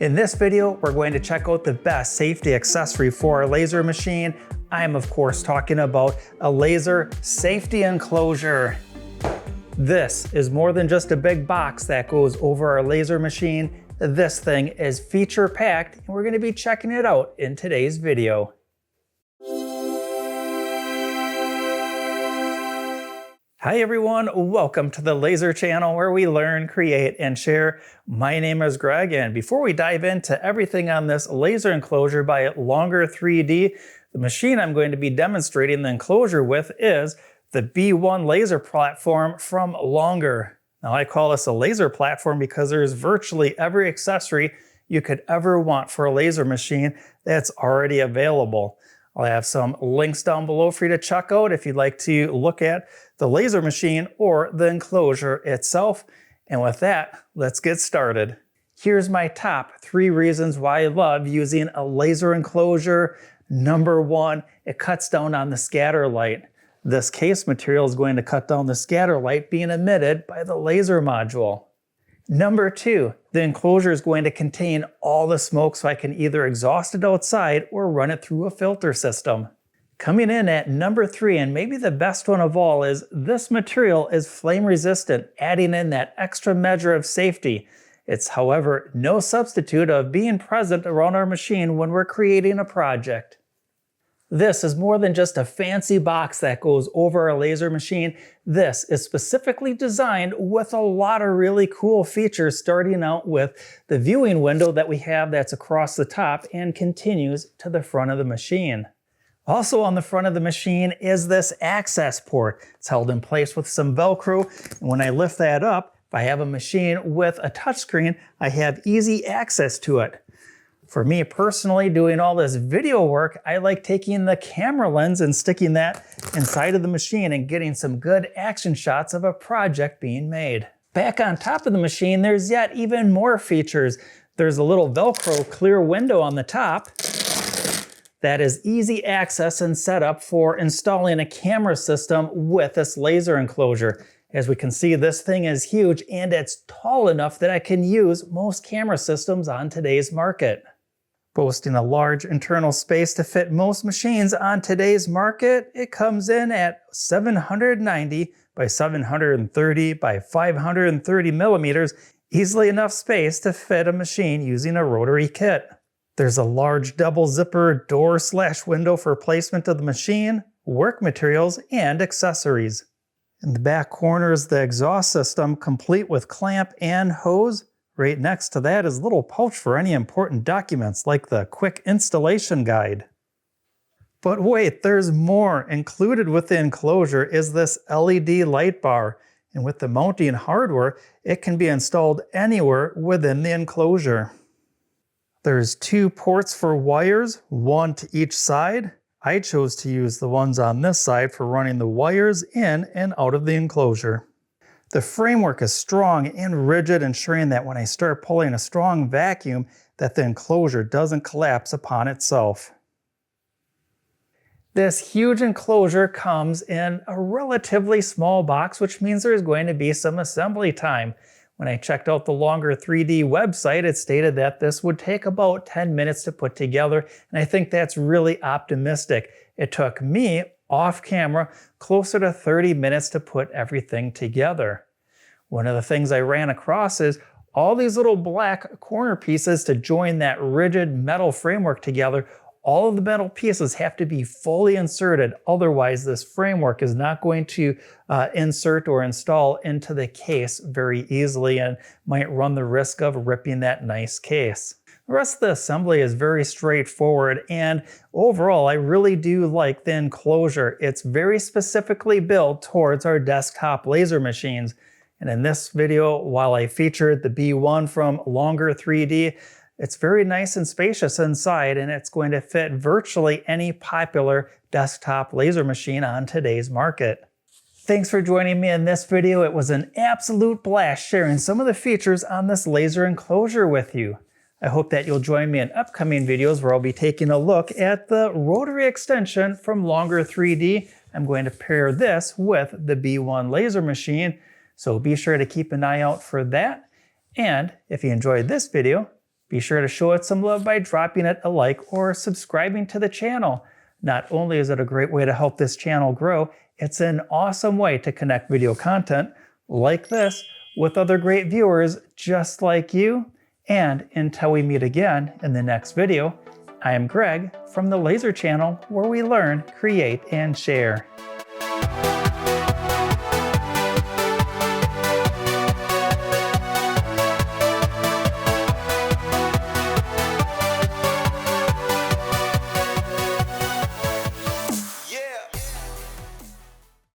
In this video, we're going to check out the best safety accessory for our laser machine. I am of course talking about a laser safety enclosure. This is more than just a big box that goes over our laser machine. This thing is feature packed and we're going to be checking it out in today's video. Hi everyone, welcome to the Laser channel where we learn, create, and share. My name is Greg, and before we dive into everything on this laser enclosure by Longer 3D, the machine I'm going to be demonstrating the enclosure with is the B1 laser platform from Longer. Now I call this a laser platform because there's virtually every accessory you could ever want for a laser machine that's already available. I'll have some links down below for you to check out if you'd like to look at the laser machine or the enclosure itself. And with that, let's get started. Here's my top 3 reasons why I love using a laser enclosure. Number 1, it cuts down on the scatter light. This case material is going to cut down the scatter light being emitted by the laser module. Number 2, the enclosure is going to contain all the smoke so I can either exhaust it outside or run it through a filter system. Coming in at number 3, and maybe the best one of all, is this material is flame resistant, adding in that extra measure of safety. It's, however, no substitute of being present around our machine when we're creating a project. This is more than just a fancy box that goes over our laser machine. This is specifically designed with a lot of really cool features, starting out with the viewing window that we have that's across the top and continues to the front of the machine. Also on the front of the machine is this access port. It's held in place with some Velcro, and when I lift that up, if I have a machine with a touchscreen, I have easy access to it. For me personally, doing all this video work, I like taking the camera lens and sticking that inside of the machine and getting some good action shots of a project being made. Back on top of the machine, there's yet even more features. There's a little Velcro clear window on the top that is easy access and setup for installing a camera system with this laser enclosure. As we can see, this thing is huge and it's tall enough that I can use most camera systems on today's market. Boasting a large internal space to fit most machines on today's market, it comes in at 790 by 730 by 530 millimeters, easily enough space to fit a machine using a rotary kit. There's a large double zipper door/window for placement of the machine, work materials, and accessories. In the back corner is the exhaust system, complete with clamp and hose. Right next to that is a little pouch for any important documents like the quick installation guide. But wait, there's more. Included with the enclosure is this LED light bar, and with the mounting hardware, it can be installed anywhere within the enclosure. There's 2 ports for wires, 1 to each side. I chose to use the ones on this side for running the wires in and out of the enclosure. The framework is strong and rigid, ensuring that when I start pulling a strong vacuum, that the enclosure doesn't collapse upon itself. This huge enclosure comes in a relatively small box, which means there's going to be some assembly time. When I checked out the Longer 3D website, it stated that this would take about 10 minutes to put together, and I think that's really optimistic. It took me, off camera, closer to 30 minutes to put everything together. One of the things I ran across is all these little black corner pieces to join that rigid metal framework together. All of the metal pieces have to be fully inserted, otherwise this framework is not going to insert or install into the case very easily and might run the risk of ripping that nice case. The rest of the assembly is very straightforward, and overall I really do like the enclosure. It's very specifically built towards our desktop laser machines. And in this video, while I featured the B1 from Longer 3D, it's very nice and spacious inside, and it's going to fit virtually any popular desktop laser machine on today's market. Thanks for joining me in this video. It was an absolute blast sharing some of the features on this laser enclosure with you. I hope that you'll join me in upcoming videos where I'll be taking a look at the rotary extension from Longer 3D. I'm going to pair this with the B1 laser machine, so be sure to keep an eye out for that. And if you enjoyed this video, Be sure to show it some love by dropping it a like or subscribing to the channel. Not only is it a great way to help this channel grow, it's an awesome way to connect video content like this with other great viewers just like you. And until we meet again in the next video, I am Greg from the Laser Channel, where we learn, create, and share.